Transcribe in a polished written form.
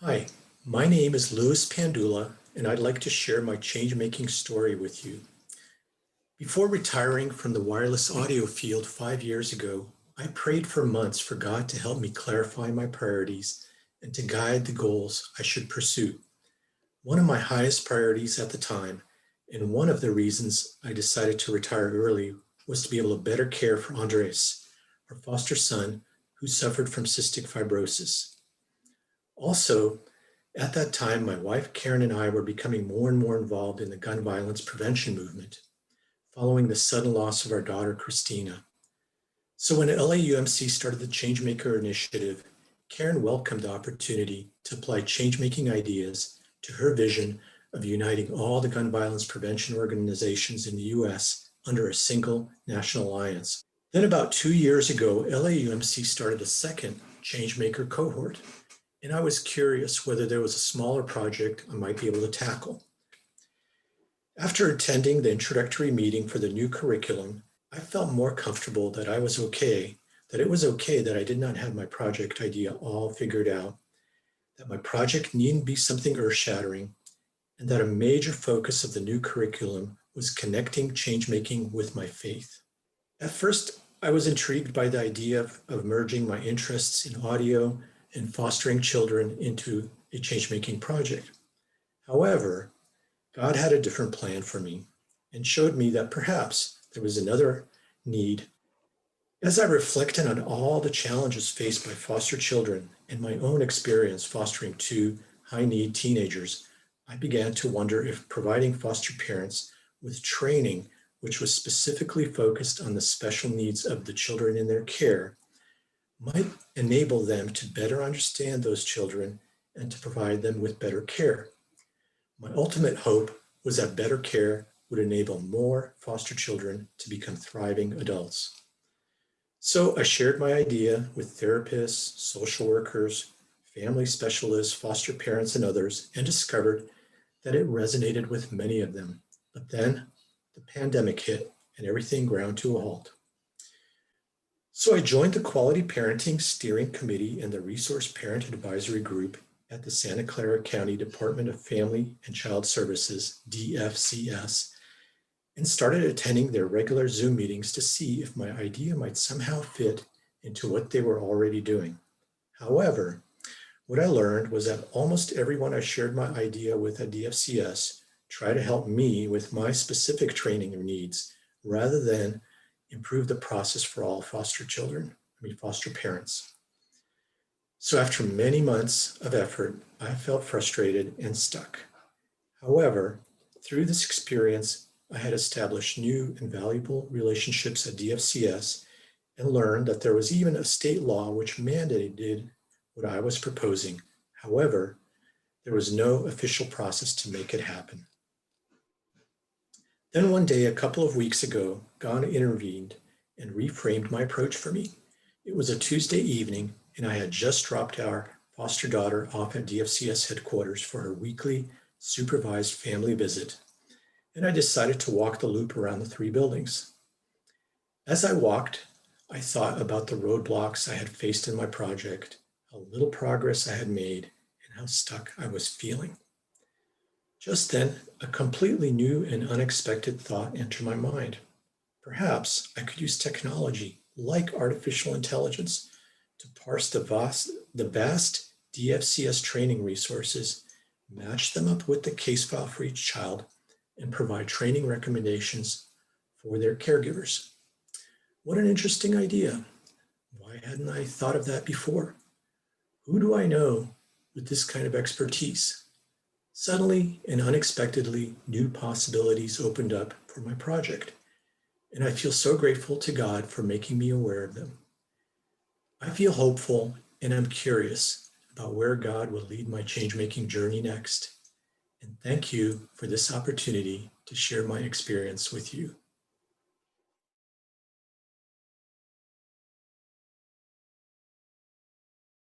Hi, my name is Louis Pandula, and I'd like to share my change-making story with you. Before retiring from the wireless audio field 5 years ago, I prayed for months for God to help me clarify my priorities and to guide the goals I should pursue. One of my highest priorities at the time, and one of the reasons I decided to retire early, was to be able to better care for Andres, our foster son, who suffered from cystic fibrosis. Also, at that time, my wife Karen and I were becoming more and more involved in the gun violence prevention movement, following the sudden loss of our daughter Christina. So when LAUMC started the Changemaker initiative, Karen welcomed the opportunity to apply change-making ideas to her vision of uniting all the gun violence prevention organizations in the US under a single national alliance. Then about 2 years ago, LAUMC started a second Changemaker cohort, and I was curious whether there was a smaller project I might be able to tackle. After attending the introductory meeting for the new curriculum, I felt more comfortable that it was okay that I did not have my project idea all figured out, that my project needn't be something earth-shattering, and that a major focus of the new curriculum was connecting change-making with my faith. At first, I was intrigued by the idea of merging my interests in audio and fostering children into a change-making project. However, God had a different plan for me and showed me that perhaps there was another need. As I reflected on all the challenges faced by foster children and my own experience fostering two high-need teenagers, I began to wonder if providing foster parents with training which was specifically focused on the special needs of the children in their care might enable them to better understand those children and to provide them with better care. My ultimate hope was that better care would enable more foster children to become thriving adults. So I shared my idea with therapists, social workers, family specialists, foster parents, and others, and discovered that it resonated with many of them. But then the pandemic hit and everything ground to a halt. So I joined the Quality Parenting Steering Committee and the Resource Parent Advisory Group at the Santa Clara County Department of Family and Child Services, DFCS, and started attending their regular Zoom meetings to see if my idea might somehow fit into what they were already doing. However, what I learned was that almost everyone I shared my idea with at DFCS tried to help me with my specific training needs rather than improve the process for all foster parents. So after many months of effort, I felt frustrated and stuck. However, through this experience, I had established new and valuable relationships at DFCS and learned that there was even a state law which mandated what I was proposing. However, there was no official process to make it happen. Then one day, a couple of weeks ago, God intervened and reframed my approach for me. It was a Tuesday evening, and I had just dropped our foster daughter off at DFCS headquarters for her weekly supervised family visit, and I decided to walk the loop around the three buildings. As I walked, I thought about the roadblocks I had faced in my project, how little progress I had made, and how stuck I was feeling. Just then, a completely new and unexpected thought entered my mind. Perhaps I could use technology like artificial intelligence to parse the vast DFCS training resources, match them up with the case file for each child, and provide training recommendations for their caregivers. What an interesting idea. Why hadn't I thought of that before? Who do I know with this kind of expertise? Suddenly and unexpectedly, new possibilities opened up for my project, and I feel so grateful to God for making me aware of them. I feel hopeful and I'm curious about where God will lead my change-making journey next. And thank you for this opportunity to share my experience with you.